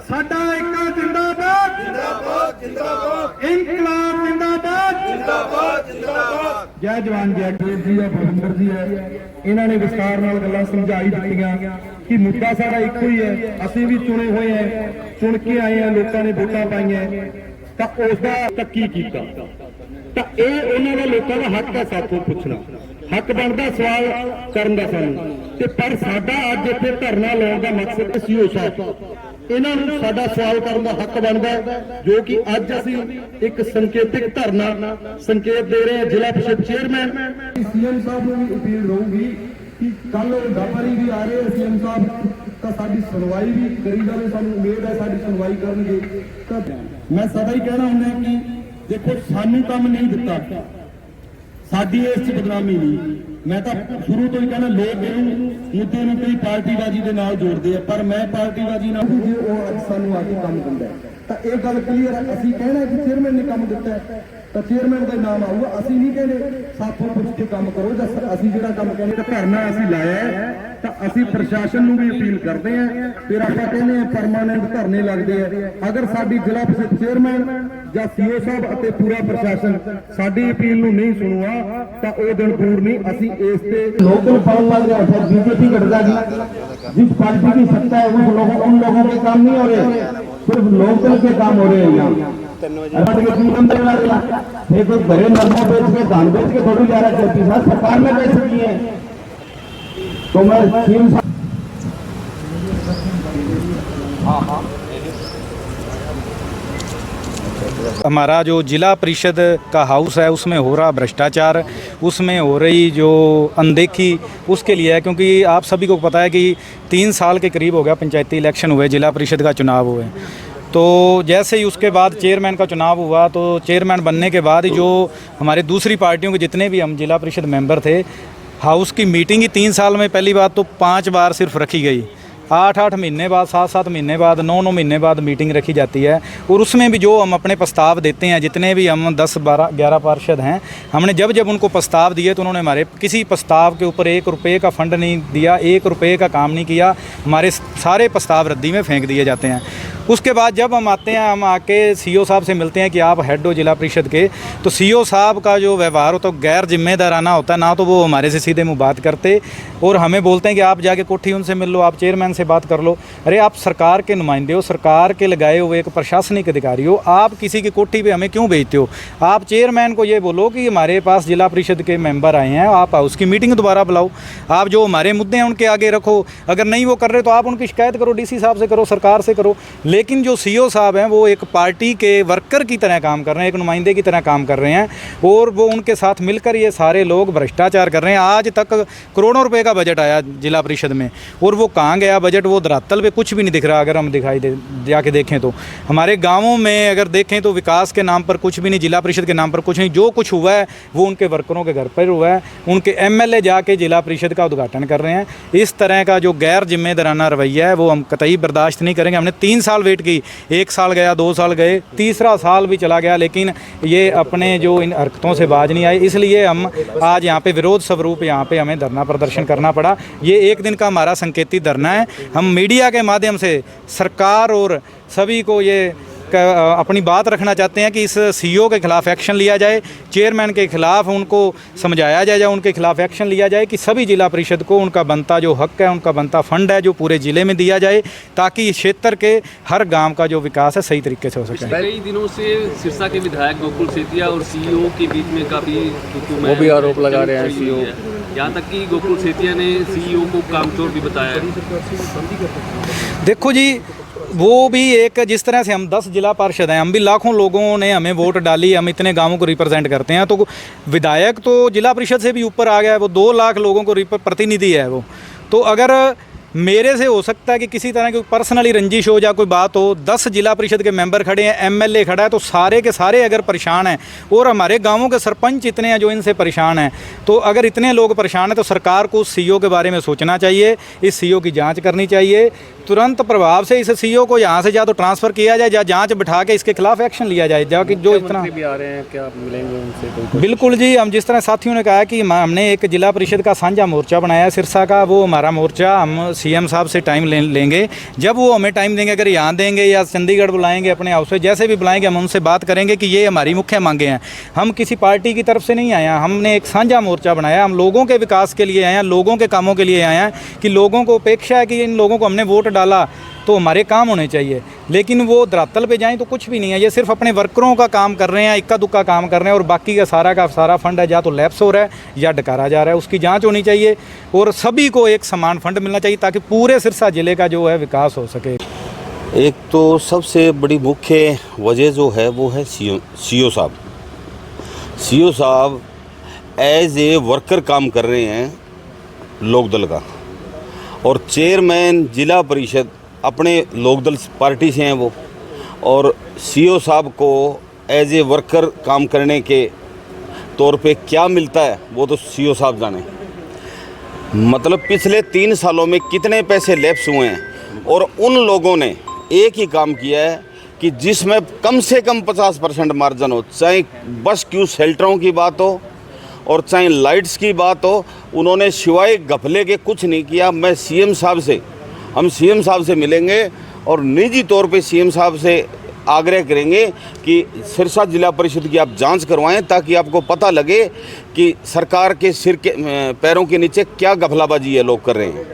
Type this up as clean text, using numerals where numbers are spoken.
साडा एकता जिंदाबाद, इंकलाब जिंदाबाद, जय जवान जय किसान जी है, भविंदर जी है, इन्होंने विस्तार नाल गल्लां समझाई दित्तियां कि मुद्दा साडा इक्को ही है। असीं भी चुने हुए हैं, चुन के आए हैं, लोगों ने वोटां पाईआं, तां उसदा तक्की कीता तां इह उन्हां दा लोकां दा हक है साथों पुछना, हक बनदा सवाल करन दा सानूं ते पर साडा अज इत्थे धरना लाउण दा मकसद सीओ साहब इन्हां नूं साडा सवाल करन दा हक बनदा जो कि अज असीं एक संकेतिक धरना संकेत दे रहे हैं। जिला परिषद चेयरमैन सीएम साहब नूं भी अपील रहूगी कि कल व्यापारी भी आ रहे हैं, सीएम साहब तो साडी सुनवाई भी करी जावे, सानूं उम्मीद है साडी सुनवाई करनगे। तां मैं सदा ही कहना हुंदा कि देखो सानूं काम नहीं दिता, साडी इस च बदनामी नहीं। मैं तो शुरू तो ही कहना लोग मुद्दे नूं कई पार्टीबाजी दे नाल जोड़दे आ, पर मैं पार्टीबाजी नाल जे ओह अज सानूं आके काम दिंदा है तां इह गल क्लीयर है। असीं कहना कि चेयरमैन ने काम दिता है तो चेयरमैन का नाम आऊगा, असीं नहीं कहते साथों पुछ के काम करो, जां असीं जिहड़ा काम कहने धरना असीं लाया है तो असीं प्रशासन नूं भी अपील करते हैं, फिर आपां कहने हैं परमानेंट धरने लगते हैं। अगर साडी जिला परिषद चेयरमैन जां सीओ साहब अते पूरा प्रशासन साडी अपील नूं नहीं सुणूगा तां ओह दिन दूर नहीं। असीं इस ते लोकल पाउण लग रहा है, बीजेपी घटदा जी जिस पार्टी की सत्ता है उन लोगों के काम नहीं हो रहे, सिर्फ लोकल के काम हो रहे हैं। यहाँ कोई बड़े नरमों बेच के धान बेच के थोड़ी जा रहा है, सरकार ने बेच रही है। तो मैं हमारा जो जिला परिषद का हाउस है उसमें हो रहा भ्रष्टाचार, उसमें हो रही जो अनदेखी उसके लिए है, क्योंकि आप सभी को पता है कि 3 साल के करीब हो गया पंचायती इलेक्शन हुए, जिला परिषद का चुनाव हुए। तो जैसे ही उसके बाद चेयरमैन का चुनाव हुआ तो चेयरमैन बनने के बाद ही जो हमारे दूसरी पार्टियों के जितने भी हम जिला परिषद मेंबर थे, हाउस की मीटिंग ही 3 साल में पहली बात तो 5 बार सिर्फ रखी गई, 8-8 महीने बाद, 7-7 महीने बाद, 9-9 महीने बाद मीटिंग रखी जाती है। और उसमें भी जो हम अपने प्रस्ताव देते हैं, जितने भी हम 10-12-11 पार्षद हैं, हमने जब जब उनको प्रस्ताव दिए तो उन्होंने हमारे किसी प्रस्ताव के ऊपर 1 रुपये का फंड नहीं दिया, 1 रुपये का काम नहीं किया, हमारे सारे प्रस्ताव रद्दी में फेंक दिए जाते हैं। उसके बाद जब हम आते हैं, हम आके सीओ साहब से मिलते हैं कि आप हेड हो जिला परिषद के, तो सीओ साहब का जो व्यवहार होता है गैर जिम्मेदाराना होता है। ना तो वो हमारे से सीधे मुँह बात करते और हमें बोलते हैं कि आप जाके कोठी उनसे मिल लो, आप चेयरमैन से बात कर लो। अरे आप सरकार के नुमाइंदे हो, सरकार के लगाए हुए एक प्रशासनिक अधिकारी हो, आप किसी की कोठी पे हमें क्यों भेजते हो? आप चेयरमैन को ये बोलो कि हमारे पास जिला परिषद के मेंबर आए हैं, आप उसकी मीटिंग दोबारा बुलाओ, आप जो हमारे मुद्दे हैं उनके आगे रखो। अगर नहीं वो कर रहे तो आप उनकी शिकायत करो, डीसी साहब से करो, सरकार से करो। लेकिन जो सीओ साहब हैं वो एक पार्टी के वर्कर की तरह काम कर रहे हैं, एक नुमाइंदे की तरह काम कर रहे हैं, और वो उनके साथ मिलकर ये सारे लोग भ्रष्टाचार कर रहे हैं। आज तक करोड़ों रुपए का बजट आया जिला परिषद में, और वो कहाँ गया बजट? वो धरातल पे कुछ भी नहीं दिख रहा। अगर हम दिखाई दे जाके देखें तो हमारे गाँवों में अगर देखें तो विकास के नाम पर कुछ भी नहीं, जिला परिषद के नाम पर कुछ नहीं। जो कुछ हुआ है वो उनके वर्करों के घर पर हुआ है, उनके MLA जाके जिला परिषद का उद्घाटन कर रहे हैं। इस तरह का जो गैर जिम्मेदाराना रवैया है वो हम कतई बर्दाश्त नहीं करेंगे। हमने 3 साल वेट की, 1 साल गया, 2 साल गए, तीसरा साल भी चला गया, लेकिन ये अपने जो इन हरकतों से बाज नहीं आए। इसलिए हम आज यहाँ पे विरोध स्वरूप यहाँ पे हमें धरना प्रदर्शन करना पड़ा। ये 1 दिन का हमारा संकेतित धरना है। हम मीडिया के माध्यम से सरकार और सभी को ये अपनी बात रखना चाहते हैं कि इस सीईओ के खिलाफ एक्शन लिया जाए, चेयरमैन के खिलाफ उनको समझाया जाए, उनके खिलाफ एक्शन लिया जाए कि सभी जिला परिषद को उनका बनता जो हक है, उनका बनता फंड है जो पूरे ज़िले में दिया जाए, ताकि इस क्षेत्र के हर गांव का जो विकास है सही तरीके से हो सके। कई दिनों से सिरसा के विधायक गोकुल सेतिया और सीईओ के बीच में काफ़ी वो भी आरोप लगा रहे हैं सीईओ, यहाँ तक कि गोकुल सेतिया ने सीईओ को कामचोर भी बताया। देखो जी, वो भी एक जिस तरह से हम 10 जिला पार्षद हैं, हम भी लाखों लोगों ने हमें वोट डाली, हम इतने गांवों को रिप्रेजेंट करते हैं, तो विधायक तो जिला परिषद से भी ऊपर आ गया है, वो 2 लाख लोगों को प्रतिनिधि है वो। तो अगर मेरे से हो सकता है कि किसी तरह की पर्सनली रंजिश हो, या कोई बात हो, 10 जिला परिषद के मेंबर खड़े हैं, MLA खड़ा है, तो सारे के सारे अगर परेशान हैं, और हमारे गांवों के सरपंच इतने हैं जो इनसे परेशान हैं, तो अगर इतने लोग परेशान हैं तो सरकार को उस सीईओ के बारे में सोचना चाहिए, इस सीईओ की जांच करनी चाहिए, तुरंत प्रभाव से इस सीईओ को यहाँ से या तो ट्रांसफ़र किया जाए या जांच बिठा के इसके खिलाफ एक्शन लिया जाए, जाकि जो इतना भी आ रहे हैं, क्या आप मिलेंगे उनसे कोई? बिल्कुल जी, हम जिस तरह साथियों ने कहा कि हमने एक जिला परिषद का साझा मोर्चा बनाया है सिरसा का, वो हमारा मोर्चा हम सीएम साहब से टाइम लेंगे। जब वो हमें टाइम देंगे, अगर यहाँ देंगे या चंडीगढ़ बुलाएंगे अपने हाउस से, जैसे भी बुलाएंगे, हम उनसे बात करेंगे कि ये हमारी मुख्य मांगे हैं। हम किसी पार्टी की तरफ से नहीं आए हैं, हमने एक साझा मोर्चा बनाया, हम लोगों के विकास के लिए आए हैं, लोगों के कामों के लिए आए हैं कि लोगों को अपेक्षा है कि इन लोगों को हमने वोट डाला तो हमारे काम होने चाहिए, लेकिन वो धरातल पे जाएं तो कुछ भी नहीं है। ये सिर्फ अपने वर्करों का काम कर रहे हैं, इक्का दुक्का काम कर रहे हैं, और बाकी का सारा फंड है या तो लैप्स हो रहा है या डकारा जा रहा है। उसकी जांच होनी चाहिए और सभी को एक समान फंड मिलना चाहिए ताकि पूरे सिरसा ज़िले का जो है विकास हो सके। एक तो सबसे बड़ी मुख्य वजह जो है वो है सीओ साहब। सीओ साहब एज ए वर्कर काम कर रहे हैं लोकदल का, और चेयरमैन जिला परिषद अपने लोकदल पार्टी से हैं वो, और सीओ साहब को एज ए वर्कर काम करने के तौर पे क्या मिलता है वो तो सीओ साहब जाने। मतलब पिछले 3 सालों में कितने पैसे लैप्स हुए हैं, और उन लोगों ने एक ही काम किया है कि जिसमें कम से कम 50% मार्जिन हो, चाहे बस क्यू शेल्टरों की बात हो और चाहे लाइट्स की बात हो, उन्होंने सिवाय घपले के कुछ नहीं किया। हम सीएम साहब से मिलेंगे और निजी तौर पे सीएम साहब से आग्रह करेंगे कि सिरसा जिला परिषद की आप जांच करवाएं, ताकि आपको पता लगे कि सरकार के सिर के पैरों के नीचे क्या घपलाबाजी ये लोग कर रहे हैं।